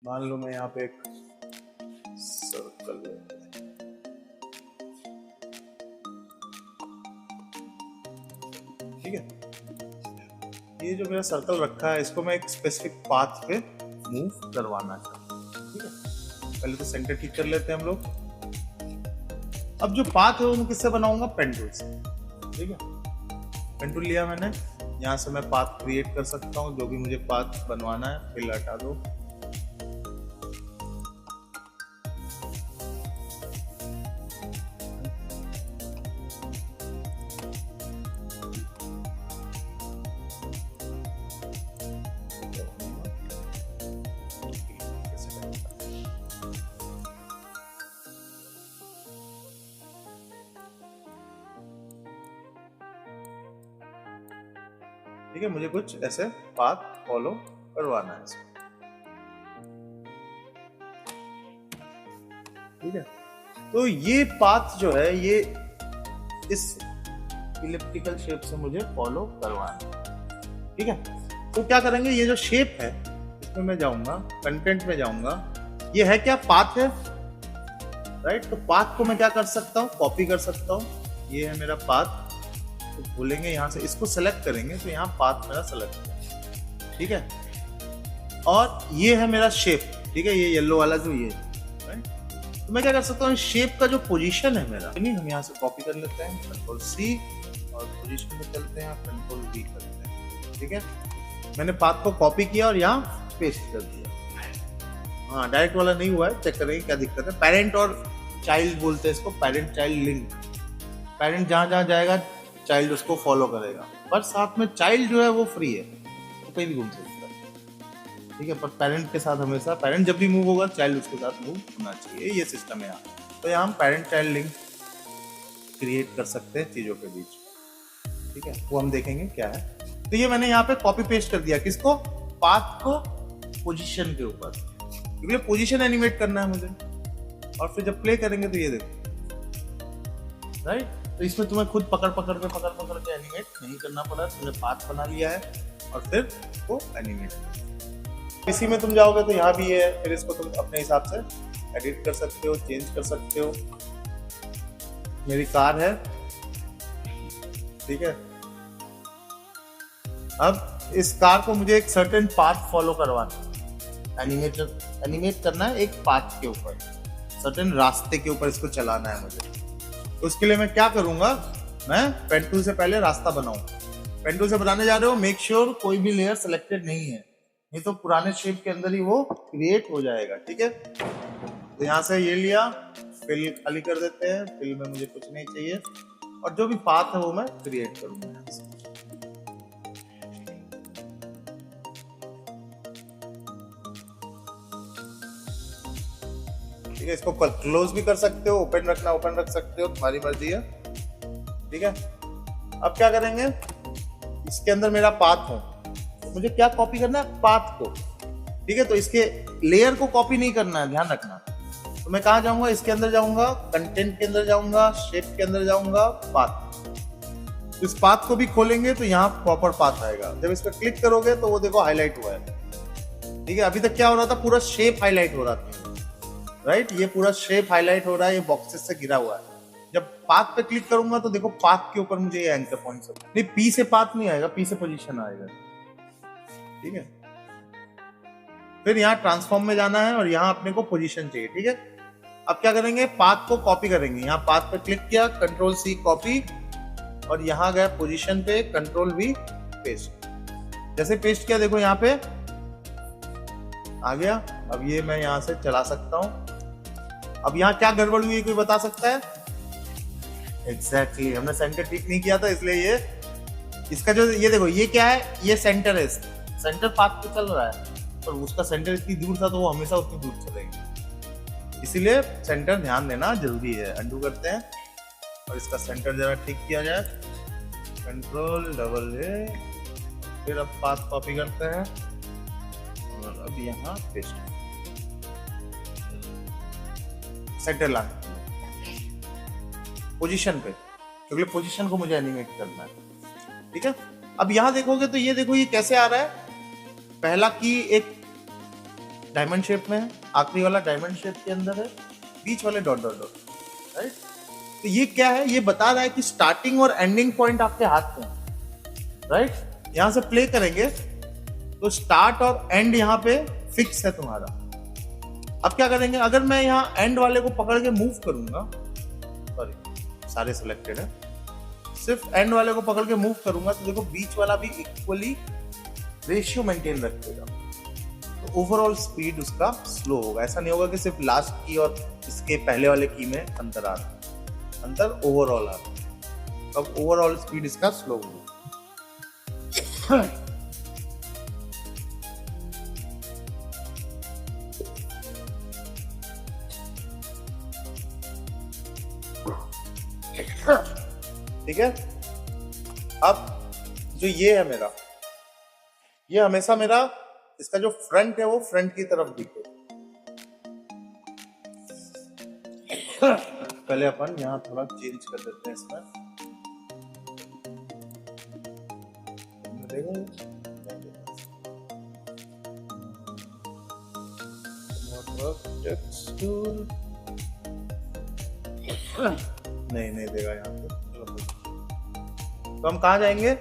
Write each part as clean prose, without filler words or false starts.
मान लो मैं यहाँ पे एक सर्कल, ठीक है, ये जो मेरा सर्कल रखा है इसको मैं एक स्पेसिफिक पाथ पे मूव करवाना चाहता हूँ। ठीक है, पहले तो सेंटर ठीक कर लेते हैं हम लोग। अब जो पाथ है वो मैं किससे बनाऊंगा? पेन टूल से। ठीक है, पेन टूल लिया मैंने, यहाँ से मैं पाथ क्रिएट कर सकता हूँ, जो भी मुझे पाथ बनवाना है। फिल हटा दो, ठीक है, मुझे कुछ ऐसे पाथ फॉलो करवाना है इसको। ठीक है, तो ये पाथ जो है ये इस इलिप्टिकल शेप से मुझे फॉलो करवाना है। ठीक है, तो क्या करेंगे, ये जो शेप है इसमें मैं जाऊंगा, कंटेंट में जाऊंगा, ये है क्या? पाथ है, राइट। तो पाथ को मैं क्या कर सकता हूँ? कॉपी कर सकता हूँ। ये है मेरा पाथ, तो बोलेंगे यहाँ से इसको सेलेक्ट करेंगे तो यहाँ पाथ मेरा सेलेक्ट है। ठीक है, और ये है मेरा शेप। ठीक है, ये येलो वाला जो ये है, राइट। तो मैं क्या कर सकता हूँ, शेप का जो पोजीशन है मेरा, नहीं, हम यहाँ से कॉपी कर लेते हैं, कंट्रोल सी, और पोजीशन में चलते हैं, कंट्रोल वी करते हैं। ठीक है, मैंने पाथ को कॉपी किया और यहाँ पेस्ट कर दिया। हाँ, डायरेक्ट वाला नहीं हुआ है, चेक करेंगे क्या दिक्कत है। पेरेंट और चाइल्ड बोलते हैं इसको, पेरेंट चाइल्ड लिंक। पेरेंट जहाँ जहाँ जाएगा चाइल्ड उसको फॉलो करेगा, पर साथ में चाइल्ड जो है वो फ्री है, तो कहीं भी घूम सकता है। ठीक है, पर पेरेंट के साथ हमेशा, पेरेंट जब भी मूव होगा चाइल्ड उसके साथ मूव होना चाहिए, ये सिस्टम है यहाँ। तो यहाँ हम पेरेंट चाइल्ड लिंक क्रिएट कर सकते हैं चीज़ों के बीच। ठीक है, वो हम देखेंगे क्या है। तो ये मैंने यहाँ पे कॉपी पेस्ट कर दिया, किसको? पाथ को पोजीशन के ऊपर, क्योंकि पोजीशन एनिमेट करना है मुझे। और फिर जब प्ले करेंगे तो ये देखो, राइट। तो इसमें तुम्हें खुद पकड़ पकड़ के एनिमेट नहीं करना पड़ा, तुमने पाथ बना लिया है और फिर वो एनिमेट। इसी में तुम जाओगे तो यहाँ भी है, फिर इसको तुम अपने हिसाब से एडिट कर सकते हो, चेंज कर सकते हो। मेरी कार है, ठीक है। अब इस कार को मुझे एक सर्टेन पाथ फॉलो करवाना है, एनिमेट करना है एक पाथ के ऊपर, सर्टेन रास्ते के ऊपर इसको चलाना है मुझे। तो उसके लिए मैं क्या करूंगा, मैं पेन टूल से पहले रास्ता बनाऊंगा। पेन टूल से बनाने जा रहे हो, मेक श्योर कोई भी लेयर सिलेक्टेड नहीं है, नहीं तो पुराने शेप के अंदर ही वो क्रिएट हो जाएगा। ठीक है, तो यहाँ से ये लिया, फिल खाली कर देते हैं, फिल में मुझे कुछ नहीं चाहिए, और जो भी पाथ है वो मैं क्रिएट करूंगा यहाँ से। ठीक है, इसको क्लोज भी कर सकते हो, ओपन रखना ओपन रख सकते हो, तुम्हारी मर्जी है। ठीक है, अब क्या करेंगे, इसके अंदर मेरा पाथ है, तो मुझे क्या कॉपी करना है? पाथ को। ठीक है, तो इसके लेयर को कॉपी नहीं करना है, ध्यान रखना। तो मैं कहाँ जाऊंगा? इसके अंदर जाऊंगा, कंटेंट के अंदर जाऊंगा, शेप के अंदर जाऊंगा, पाथ। तो इस पाथ को भी खोलेंगे तो यहाँ प्रॉपर पाथ आएगा। जब इस पर क्लिक करोगे तो वो देखो हाईलाइट हुआ है। ठीक है, अभी तक क्या हो रहा था? पूरा शेप हाईलाइट हो रहा था, राइट। ये पूरा शेप हाईलाइट हो रहा है, ये बॉक्सेस से घिरा हुआ है। जब पाथ पे क्लिक करूंगा तो देखो पाथ के ऊपर मुझे ये एंकर पॉइंट सब, नहीं, पी से पाथ नहीं आएगा, पी से पोजीशन आएगा। ठीक है, फिर यहाँ ट्रांसफॉर्म में जाना है और यहाँ अपने को पोजीशन चाहिए। ठीक है, अब क्या करेंगे, पाथ को कॉपी करेंगे। यहाँ पाथ पे क्लिक किया, कंट्रोल सी कॉपी, और यहाँ गए पोजीशन पे, कंट्रोल वी पेस्ट। जैसे पेस्ट किया देखो यहाँ पे आ गया। अब ये मैं यहाँ से चला सकता हूँ। अब यहाँ क्या गड़बड़ हुई, कोई बता सकता है? एग्जैक्टली, हमने सेंटर ठीक नहीं किया था, इसलिए ये इसका जो ये देखो, ये क्या है, ये सेंटर है, सेंटर पाथ पे चल रहा है, पर उसका सेंटर इतनी दूर था तो वो हमेशा उतनी दूर चलेगा, इसीलिए सेंटर ध्यान देना जरूरी है। अंडू करते हैं और इसका सेंटर जरा ठीक किया जाए, कंट्रोल डबल ए, फिर अब पाथ कॉपी करते हैं और अब यहाँ पेस्ट, सेंटर लाना पोजीशन पे, क्योंकि पोजीशन को मुझे एनिमेट करना है। ठीक है, अब यहां देखोगे तो ये देखो ये कैसे आ रहा है, पहला की एक डायमंड शेप में है, आखिरी वाला डायमंड शेप के अंदर है, बीच वाले डॉट डॉट डॉट, राइट। तो ये क्या है, ये बता रहा है कि स्टार्टिंग और एंडिंग पॉइंट आपके हाथ में है, राइट। यहां से प्ले करेंगे तो स्टार्ट और एंड यहाँ पे फिक्स है तुम्हारा। अब क्या करेंगे, अगर मैं यहाँ एंड वाले को पकड़ के मूव करूंगा, सॉरी सारे सिलेक्टेड है, सिर्फ एंड वाले को पकड़ के मूव करूंगा तो देखो बीच वाला भी इक्वली रेशियो मेंटेन रखेगा, तो ओवरऑल स्पीड उसका स्लो होगा। ऐसा नहीं होगा कि सिर्फ लास्ट की और इसके पहले वाले की में अंतर आ रहा है, अंतर ओवरऑल आ रहा है, अब ओवरऑल स्पीड इसका स्लो होगा। ठीक है। अब जो ये है मेरा, ये हमेशा मेरा इसका जो फ्रंट है वो फ्रंट की तरफ दिखे। पहले अपन यहाँ थोड़ा चेंज कर देते हैं इसमें, नहीं देगा यहाँ पे। तो हम कहाँ जाएंगे,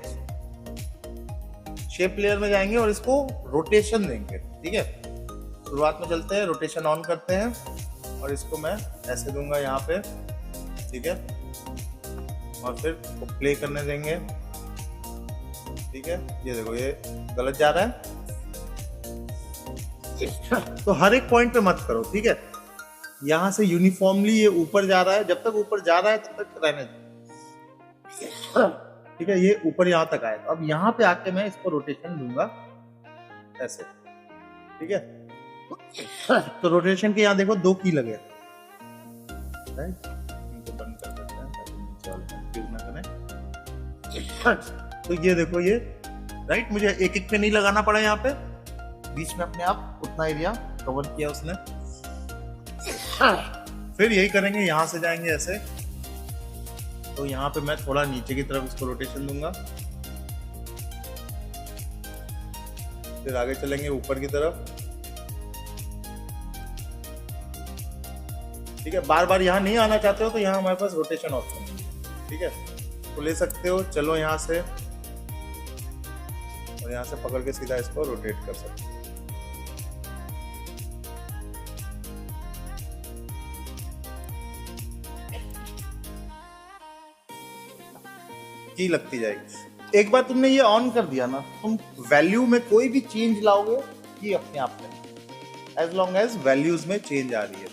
शेप लेयर में जाएंगे और इसको रोटेशन देंगे। ठीक है, शुरुआत में चलते हैं, रोटेशन ऑन करते हैं और इसको मैं ऐसे दूंगा यहाँ पे, ठीक है, और फिर प्ले करने देंगे। ठीक है, ये देखो ये गलत जा रहा है, तो हर एक पॉइंट पे मत करो। ठीक है, यहाँ से यूनिफॉर्मली ये ऊपर जा रहा है, जब तक ऊपर जा रहा है तब तक रहने दो। ठीक है, ये ऊपर यहाँ तक आए, तो अब यहाँ पे आके मैं इसको रोटेशन दूंगा ऐसे। ठीक है, तो रोटेशन के यहाँ देखो 2 की लगे, राइट, इनको बंद कर देते हैं ताकि नीचे वाले कंफ्यूज ना करें। तो ये देखो ये, राइट, मुझे एक एक पे नहीं लगाना पड़ा, यहाँ पे बीच में अपने आप उतना एरिया कवर किया उसने। फिर यही करेंगे, यहाँ से जाएंगे ऐसे, तो यहाँ पे मैं थोड़ा नीचे की तरफ इसको रोटेशन दूंगा, फिर आगे चलेंगे ऊपर की तरफ। ठीक है, बार बार यहाँ नहीं आना चाहते हो तो यहाँ हमारे पास रोटेशन ऑप्शन है। ठीक है, तो ले सकते हो, चलो यहाँ से, और यहाँ से पकड़ के सीधा इसको रोटेट कर सकते हो। की लगती जाएगी। एक बार तुमने ये ऑन कर दिया ना, तुम वैल्यू में कोई भी चेंज लाओगे ये अपने आप में, एज लॉन्ग एज वैल्यूज में चेंज आ रही है।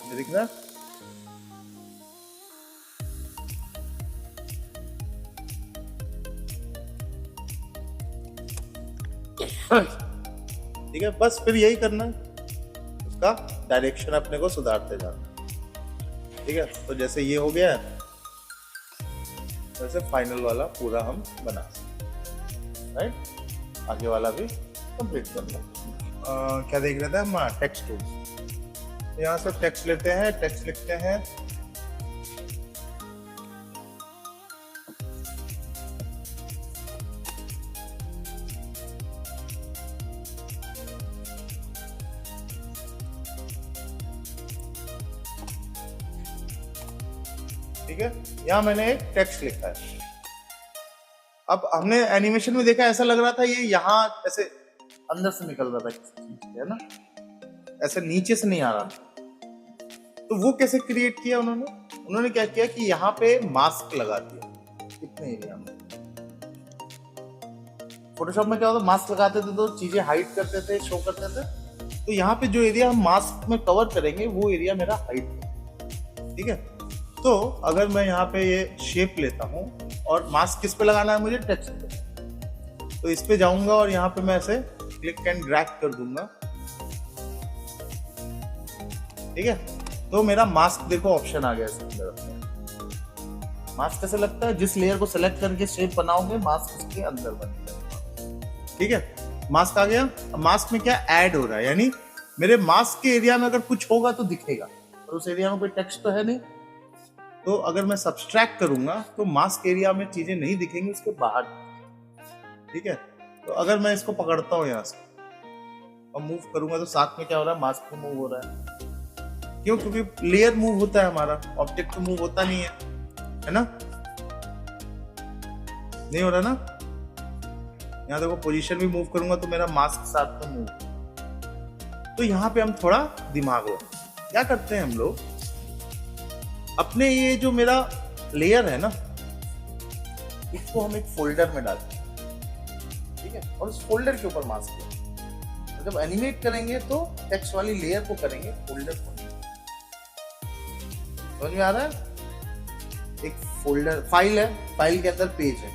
देख ना, ठीक है, बस फिर यही करना है, उसका डायरेक्शन अपने को सुधारते जाना। ठीक है, तो जैसे ये हो गया है, वैसे फाइनल वाला पूरा हम बना सकते, राइट। आगे वाला भी कंप्लीट करना। क्या देख रहे थे हम, टेक्स्ट टूल्स, तो यहाँ से टेक्स्ट लेते हैं, टेक्स्ट लिखते हैं, ठीक है, यहाँ मैंने एक टेक्स्ट लिखा है। अब हमने एनिमेशन में देखा, ऐसा लग रहा था ये यहाँ ऐसे अंदर से निकल रहा था किसी चीज से, है ना, ऐसे नीचे से नहीं आ रहा था। तो वो कैसे क्रिएट किया उन्होंने क्या किया कि यहाँ पे मास्क लगा दिया इतने एरिया में। फोटोशॉप में क्या होता, मास्क लगाते थे तो चीजें हाइड करते थे, शो करते थे। तो यहाँ पे जो एरिया हम मास्क में कवर करेंगे वो एरिया मेरा हाइड है। ठीक है, तो अगर मैं यहाँ पे ये शेप लेता हूँ और मास्क किस पे लगाना है मुझे, टेक्स्ट पे, तो इस पे जाऊंगा और यहाँ पे मैं ऐसे क्लिक एंड ड्रैग कर दूंगा। ठीक है, तो मेरा मास्क देखो ऑप्शन आ गया इसके अंदर। मास्क कैसे लगता है, जिस लेयर को सेलेक्ट करके शेप बनाओगे मास्क उसके अंदर बनेगा। ठीक है, मास्क आ गया। अब मास्क में क्या ऐड हो रहा है, यानी मेरे मास्क के एरिया में अगर कुछ होगा तो दिखेगा, और उस एरिया में कोई टेक्स्ट तो है नहीं। तो अगर मैं सब्सट्रैक्ट करूंगा तो मास्क एरिया में चीजें नहीं दिखेंगी, उसके बाहर। ठीक है, तो अगर मैं इसको पकड़ता हूं यहाँ से, और मूव करूंगा तो साथ में क्या हो रहा है, मास्क भी मूव हो रहा है। क्यों? क्योंकि लेयर मूव होता है हमारा, ऑब्जेक्ट तो मूव होता नहीं है ना? नहीं हो रहा ना? यहाँ देखो पोजीशन भी मूव करूंगा तो मेरा मास्क साथ में मूव। तो यहाँ पे हम थोड़ा दिमाग हो, क्या करते हैं हम लोग, अपने ये जो मेरा लेयर है ना, इसको हम एक फोल्डर में डालते हैं, ठीक है? और उस फोल्डर के ऊपर मास्क करेंगे। तो जब एनिमेट करेंगे तो टेक्स्ट वाली लेयर को करेंगे, फोल्डर को नहीं। समझ में आ रहा है? एक फोल्डर फाइल है, फाइल के अंदर पेज है।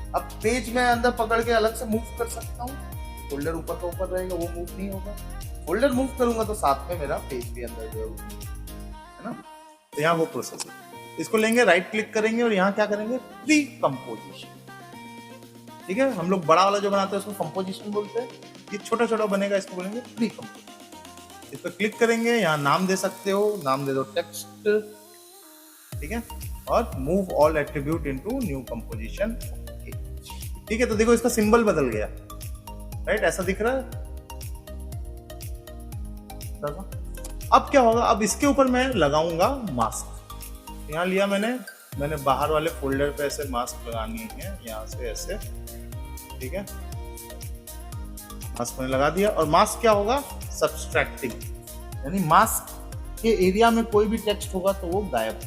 अब पेज में अंदर पकड़ के अलग से मूव कर सकता हूँ, फोल्डर ऊपर का ऊपर रहेगा, वो मूव नहीं होगा। फोल्डर मूव करूंगा तो साथ में मेरा पेज भी अंदर जो है ना। तो यहाँ वो प्रोसेस है। इसको लेंगे, राइट क्लिक करेंगे और यहाँ क्या करेंगे, प्री कंपोजिशन। ठीक है, हम लोग बड़ा वाला जो बनाते हैं उसको कंपोजिशन बोलते हैं, ये छोटा छोटा बनेगा इसको बोलेंगे प्री कंपोजिशन। इस पर क्लिक करेंगे, यहाँ नाम दे सकते हो, नाम दे दो टेक्स्ट, ठीक है, और move all attribute into new composition. ठीक है, तो देखो इसका सिंबल बदल गया, राइट? ऐसा दिख रहा है। अब क्या होगा, अब इसके ऊपर मैं लगाऊंगा मास्क। यहाँ लिया मैंने बाहर वाले फोल्डर पे ऐसे मास्क लगानी है, यहाँ से ऐसे, ठीक है, मास्क मैंने लगा दिया। और मास्क क्या होगा, सब्सट्रैक्टिंग, यानी मास्क के एरिया में कोई भी टेक्स्ट होगा तो वो गायब।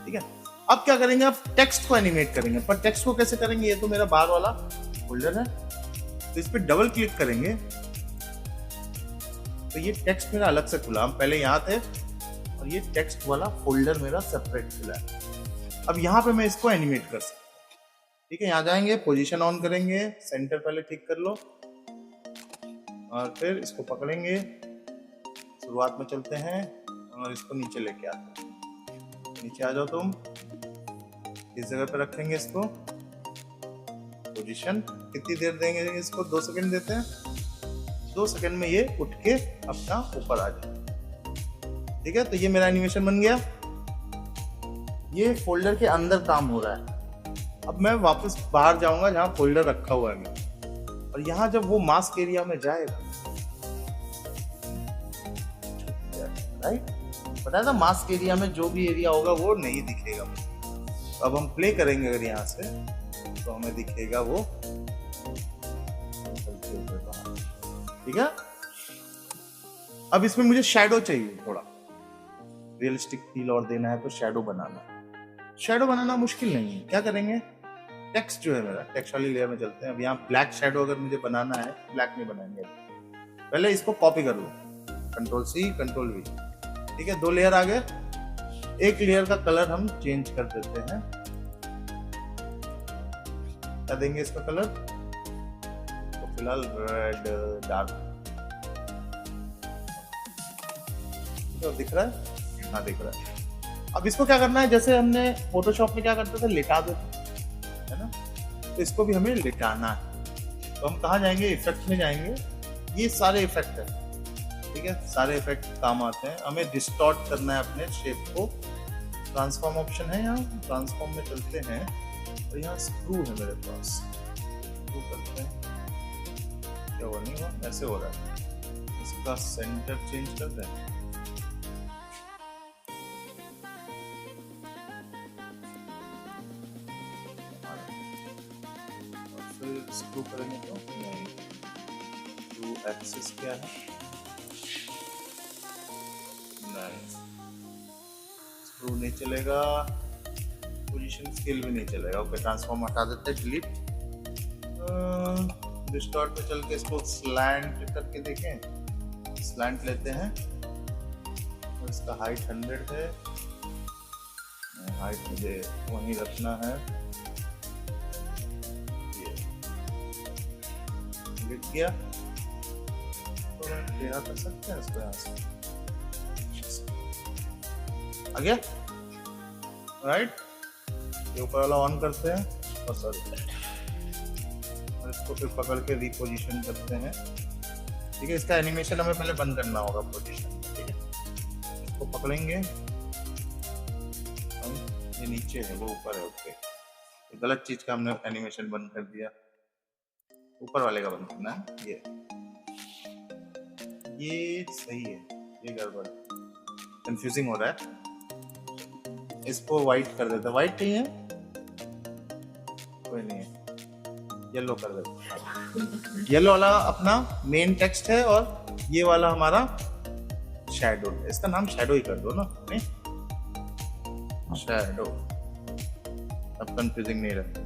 ठीक है, अब क्या करेंगे, अब टेक्स्ट को एनिमेट करेंगे। पर टेक्स्ट को कैसे करेंगे, ये तो मेरा बाहर वाला फोल्डर है, तो इस पर डबल क्लिक करेंगे तो ये टेक्स्ट मेरा अलग से खुला। हम पहले यहाँ थे और ये टेक्स्ट वाला फोल्डर मेरा सेपरेट खुला है। अब यहाँ पे मैं इसको एनिमेट कर सकता हूँ। ठीक है, यहाँ जाएंगे, पोजीशन ऑन करेंगे, सेंटर पहले ठीक कर लो और फिर इसको पकड़ेंगे, शुरुआत में चलते हैं और इसको नीचे लेके आते हैं। नीचे आ जाओ तुम, इस जगह पे रखेंगे इसको, पोजीशन कितनी देर देंगे इसको, 2 सेकंड देते हैं। 2 सेकंड में ये उठ के अपना ऊपर आ जाए। ठीक है, तो ये मेरा एनिमेशन बन गया। ये फोल्डर के अंदर काम हो रहा है। अब मैं वापस बाहर जाऊंगा जहां फोल्डर रखा हुआ है मेरा, और यहाँ जब वो मास्क एरिया में जाएगा, राइट, पता है ना, मास्क एरिया में जो भी एरिया होगा वो नहीं दिखेगा मुझे। तो अब हम प्ले करेंगे अगर यहाँ से, तो हमें दिखेगा वो। ठीक है, अब इसमें मुझे शैडो चाहिए, थोड़ा रियलिस्टिक फील और देना है तो शैडो बनाना है। शैडो बनाना मुश्किल नहीं है, क्या करेंगे, टेक्स्ट जो है मेरा, टेक्स्ट वाली लेयर में चलते हैं। अब यहाँ ब्लैक शैडो अगर मुझे बनाना है, ब्लैक नहीं बनाएंगे, पहले इसको कॉपी कर लो, कंट्रोल सी कंट्रोल वी। ठीक है, 2 लेयर आ गए। एक लेयर का कलर हम चेंज कर देते हैं। क्या देंगे इसका कलर, तो फिलहाल रेड डार्क। तो दिख रहा है, हाँ दिख रहा है। अब इसको क्या करना है, जैसे हमने फोटोशॉप में क्या करते थे, लिटा देते है ना, तो इसको भी हमें लिटाना है। तो हम कहाँ जाएंगे, इफेक्ट में जाएंगे। ये सारे इफेक्ट है, ठीक है, सारे इफेक्ट काम आते हैं। हमें डिस्टॉर्ट करना है अपने शेप को, ट्रांसफॉर्म ऑप्शन है, यहाँ ट्रांसफॉर्म में चलते हैं और यहाँ स्क्रू है मेरे पास, स्क्रू करते हैं। क्या हुआ, नहीं हुआ, ऐसे हो रहा है। इसका सेंटर चेंज करते हैं, और फिर स्क्रू करेंगे तो नहीं, स्क्रू एक्सिस क्या है, नहीं, स्क्रू नहीं चलेगा, पोजीशन स्केल भी नहीं चलेगा। ओके, ट्रांसफॉर्म हटा देते हैं, डिलीट। डिस्टॉर्ट पे चल के इसको स्लैंट करके देखें, स्लैंट लेते हैं और इसका हाइट 100 है, हाइट मुझे वहीं रखना है। ये डिलीट किया, तो टेढ़ा कर सकते हैं इसको यहाँ से, आ गया, राइट। ये ऊपर वाला ऑन करते हैं और सॉरी, और इसको फिर पकड़ के रिपोजिशन करते हैं। ठीक है, इसका एनिमेशन हमें पहले बंद करना होगा पोजीशन। ठीक है, इसको पकड़ेंगे हम, ये नीचे है वो ऊपर है। ओके, ये गलत चीज का हमने एनिमेशन बंद कर दिया, ऊपर वाले का बंद करना है। ये ये सही है, ये गड़बड़, कंफ्यूजिंग हो रहा है। इसको व्हाइट कर देते हैं, व्हाइट नहीं है, कोई नहीं है, येलो कर देते हैं। येलो वाला अपना मेन टेक्स्ट है और ये वाला हमारा शैडो है। इसका नाम शैडो ही कर दो ना, नहीं शैडो, अब कंफ्यूजिंग नहीं रहता।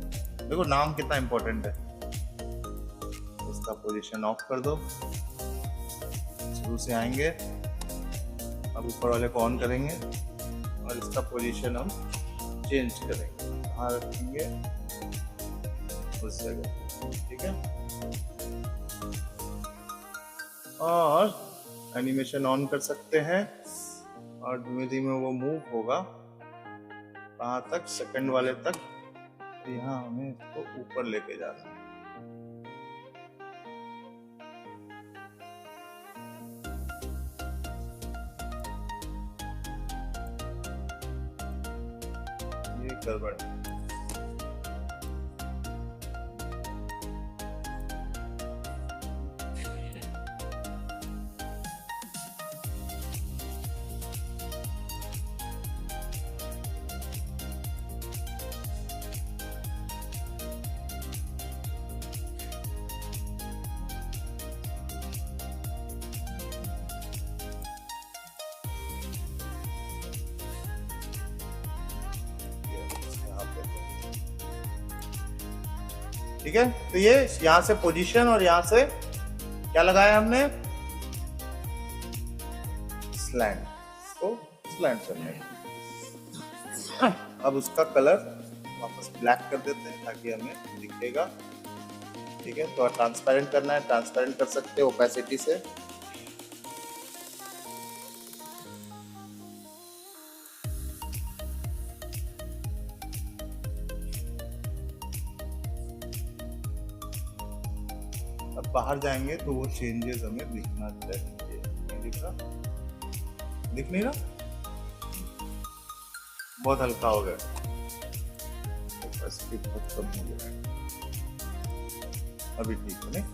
देखो नाम कितना इंपॉर्टेंट है। इसका पोजीशन ऑफ कर दो, शुरू से आएंगे, अब ऊपर वाले को ऑन करेंगे और इसका पोजीशन हम चेंज करेंगे, कहाँ रखेंगे, उस जगह, ठीक है। और एनिमेशन ऑन कर सकते हैं और धीमे धीमे वो मूव होगा, कहाँ तक, सेकंड वाले तक। यहाँ हमें इसको ऊपर लेके जाना है। ये गड़बड़, ठीक है। तो ये यहां से पोजीशन और यहां से क्या लगाया हमने, स्लैंट, तो स्लैंट करने। अब उसका कलर वापस ब्लैक कर देते हैं ताकि हमें दिखेगा, ठीक है। तो ट्रांसपेरेंट करना है, ट्रांसपेरेंट कर सकते हैं ओपेसिटी से। अब बाहर जाएंगे तो वो चेंजेस हमें दिखना चाहिए। नहीं दिख रहा, दिख नहीं रहा, बहुत हल्का हो गया, बहुत कम हो गया, अभी ठीक है। नहीं,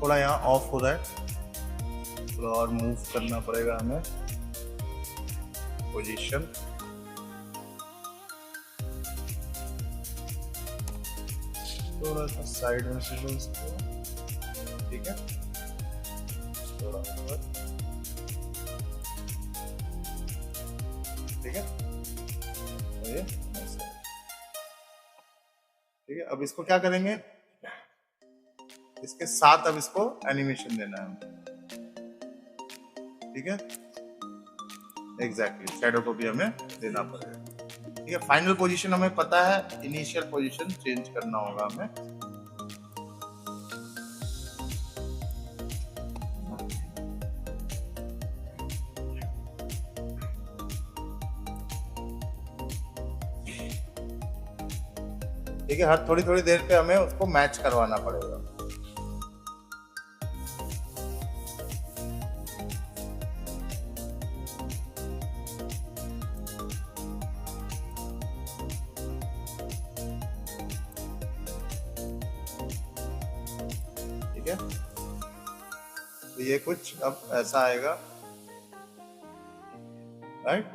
थोड़ा यहाँ ऑफ हो रहा है, थोड़ा और मूव करना पड़ेगा हमें पोजीशन। थोड़ा सा साइड में से लो इसको, ठीक है, थोड़ा ऊपर, ठीक है, ये ठीक है। अब इसको क्या करेंगे, इसके साथ अब इसको एनिमेशन देना है, ठीक है, एग्जैक्टली शैडो को भी हमें देना पड़ेगा, ठीक है। फाइनल पोजीशन हमें पता है, इनिशियल पोजीशन चेंज करना होगा हमें। ठीक है, हर थोड़ी थोड़ी देर पे हमें उसको मैच करवाना पड़ेगा। ठीक है, तो ये कुछ अब ऐसा आएगा, राइट।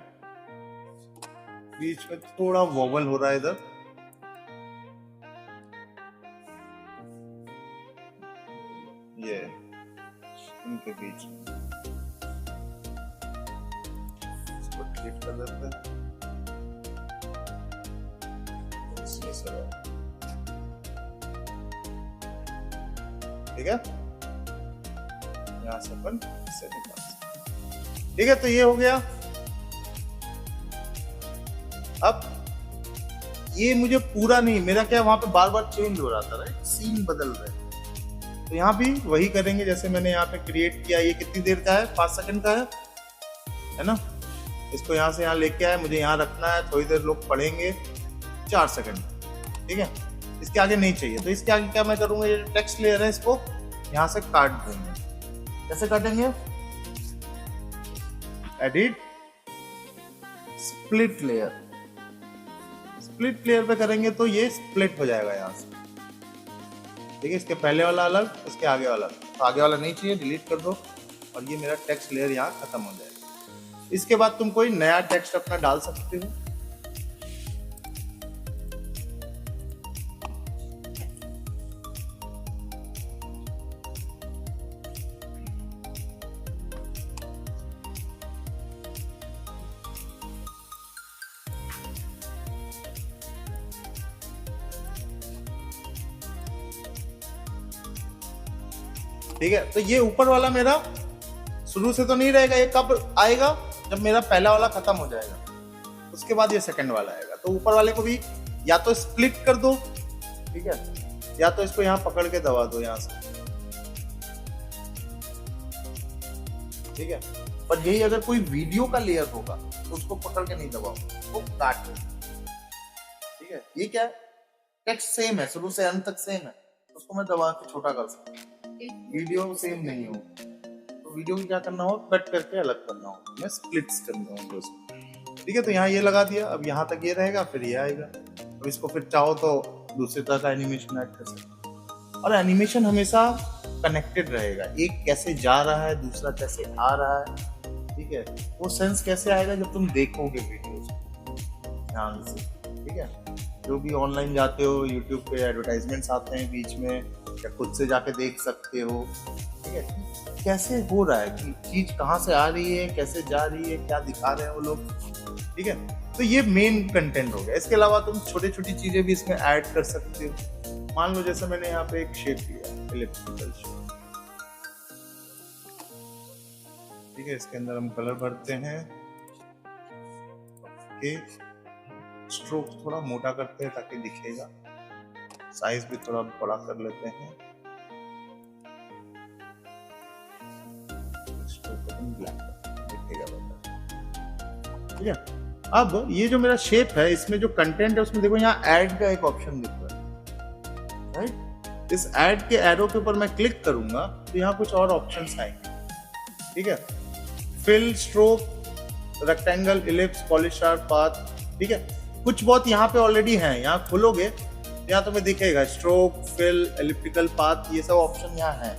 बीच में थोड़ा वॉबल हो रहा है इधर, ये इनके बीच इसको डिलीट कर देते हैं। ठीक है, यहां से अपन इससे निकाल सकते। ठीक है, तो ये हो गया। अब ये मुझे पूरा नहीं, मेरा क्या वहां पे बार बार चेंज हो रहा था, राइट, सीन बदल रहे। तो यहाँ भी वही करेंगे जैसे मैंने यहाँ पे क्रिएट किया। ये कितनी देर का है, 5 सेकंड का है ना। इसको यहाँ से यहाँ लेके आए, मुझे यहाँ रखना है, थोड़ी देर लोग पढ़ेंगे, 4 सेकंड। ठीक है, इसके आगे नहीं चाहिए। तो इसके आगे क्या मैं करूँगा, ये टेक्स्ट लेयर है, इसको यहाँ से काट देंगे। कैसे काटेंगे, edit split layer, split layer पे करेंगे तो ये स्प्लिट हो जाएगा यहाँ से। ठीक है, इसके पहले वाला अलग, इसके आगे वाला। तो आगे वाला नहीं चाहिए, डिलीट कर दो, और ये मेरा टेक्स्ट लेयर यहाँ खत्म हो जाएगा। इसके बाद तुम कोई नया टेक्स्ट अपना डाल सकते हो। ठीक है, तो ये ऊपर वाला मेरा शुरू से तो नहीं रहेगा, ये कब आएगा जब मेरा पहला वाला खत्म हो जाएगा, उसके बाद ये सेकंड वाला आएगा। तो ऊपर वाले को भी या तो स्प्लिट कर दो, ठीक है, या तो इसको यहाँ पकड़ के दबा दो यहाँ से, ठीक है। पर यही अगर कोई वीडियो का लेयर होगा तो उसको पकड़ के नहीं दबाओ, वो काट दो, ठीक है। ये क्या है, टेक्स्ट सेम है, शुरू से अंत तक सेम है, उसको मैं दबा के छोटा कर सकता हूँ। वीडियो सेम नहीं हो तो वीडियो को क्या करना हो, कट करके अलग करना हो, मैं स्प्लिट्स करना हो उसको, ठीक है। तो यहाँ ये लगा दिया, अब यहाँ तक ये रहेगा, फिर ये आएगा। अब इसको फिर चाहो तो दूसरी तरह का एनिमेशन ऐड कर सकते हो। और एनिमेशन हमेशा कनेक्टेड रहेगा, एक कैसे जा रहा है दूसरा कैसे आ रहा है, ठीक है। वो सेंस कैसे आएगा जब तुम देखोगे वीडियोस ध्यान से, ठीक है। जो भी ऑनलाइन जाते हो, यूट्यूब पे एडवर्टाइजमेंट्स आते हैं बीच में, या खुद से जाके देख सकते हो, ठीक है, कैसे हो रहा है कि चीज कहाँ से आ रही है, कैसे जा रही है, क्या दिखा रहे हैं वो लोग, ठीक है। तो ये मेन कंटेंट हो गया। इसके अलावा तुम छोटी छोटी चीजें भी इसमें ऐड कर सकते हो। मान लो जैसे मैंने यहाँ पे एक शेप लिया, इलिप्टिकल शेप, ठीक है। इसके अंदर हम कलर भरते हैं, ओके। स्ट्रोक थोड़ा मोटा करते हैं ताकि दिखेगा, साइज भी थोड़ा बड़ा कर लेते हैं, ठीक है। अब ये जो मेरा शेप है, इसमें जो कंटेंट है उसमें देखो यहाँ ऐड का एक ऑप्शन दिख रहा है, राइट। इस ऐड के एरो के ऊपर मैं क्लिक करूंगा तो यहाँ कुछ और ऑप्शंस आएंगे, ठीक है। Fill, stroke, rectangle, ellipse, polish art, path, ठीक है। कुछ बहुत यहाँ पे ऑलरेडी हैं, यहाँ खोलोगे यहाँ तुम्हें दिखेगा स्ट्रोक, फिल, एलिप्टिकल, पाथ, ये सब ऑप्शन यहाँ है,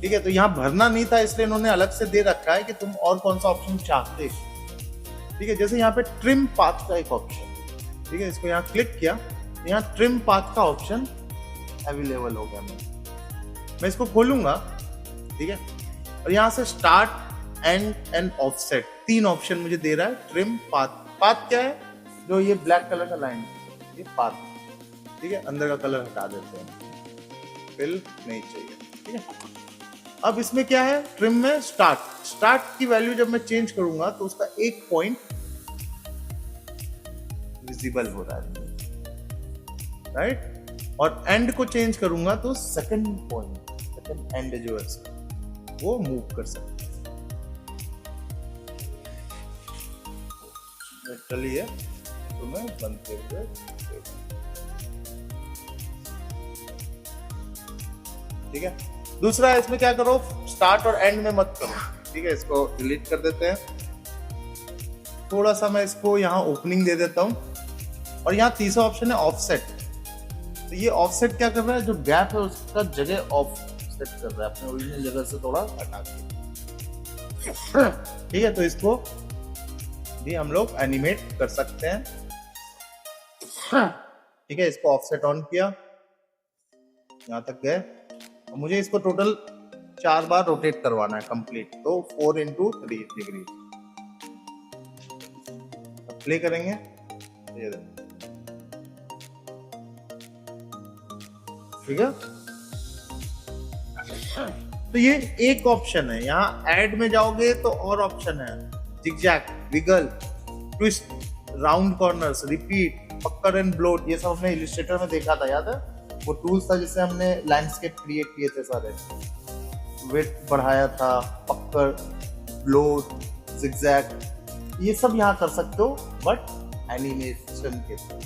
ठीक है। तो यहाँ भरना नहीं था इसलिए इन्होंने अलग से दे रखा है कि तुम और कौन सा ऑप्शन चाहते, ठीक है। जैसे यहाँ पे ट्रिम पाथ का एक ऑप्शन, ठीक है, इसको यहाँ क्लिक किया, यहाँ ट्रिम पाथ का ऑप्शन अवेलेबल हो गया। मैं इसको खोलूंगा, ठीक है, और यहाँ से start, and and offset, 3 option मुझे दे रहा है। ट्रिम पाथ, पाथ क्या है, जो ये ब्लैक कलर का लाइन है, ये पाथ, ठीक है। अंदर का कलर हटा देते हैं, फिल नहीं चाहिए, ठीक है। अब इसमें क्या है, ट्रिम में स्टार्ट की वैल्यू जब मैं चेंज करूंगा तो उसका एक पॉइंट विजिबल हो रहा है, राइट। और एंड को चेंज करूंगा तो सेकंड पॉइंट, सेकंड एंड जो है वो मूव कर सकते हैं। चलिए तो मैं बनते हुए, ठीक है। दूसरा इसमें क्या करो, स्टार्ट और एंड में मत करो, ठीक है। इसको डिलीट कर देते हैं। थोड़ा सा मैं इसको यहाँ ओपनिंग दे देता हूँ। और यहाँ तीसरा ऑप्शन है ऑफसेट। तो ये ऑफसेट क्या कर रहा है, जो गैप है उसका जगह ऑफसेट कर रहा है, अपने ओरिजिनल जगह से थोड़ा हटा के, ठीक है। तो इसको भी हम लोग एनिमेट कर सकते हैं, ठीक है। इसको ऑफसेट ऑन किया, यहाँ तक गए। मुझे इसको टोटल 4 बार रोटेट करवाना है कंप्लीट, तो 4 × 3 डिग्री। प्ले करेंगे, ठीक है। तो ये एक ऑप्शन है। यहाँ ऐड में जाओगे तो और ऑप्शन है, zigzag, wiggle, twist, round corners, repeat, pucker and bloat. ये सब हमने इलिस्ट्रेटर में देखा था, याद है? वो टूल्स था जिससे हमने लैंडस्केप क्रिएट किए थे सारे। विड्थ बढ़ाया था, पक्कर, ब्लोट, जिगजैग, ये सब यहाँ कर सकते हो, बट एनिमेशन के साथ।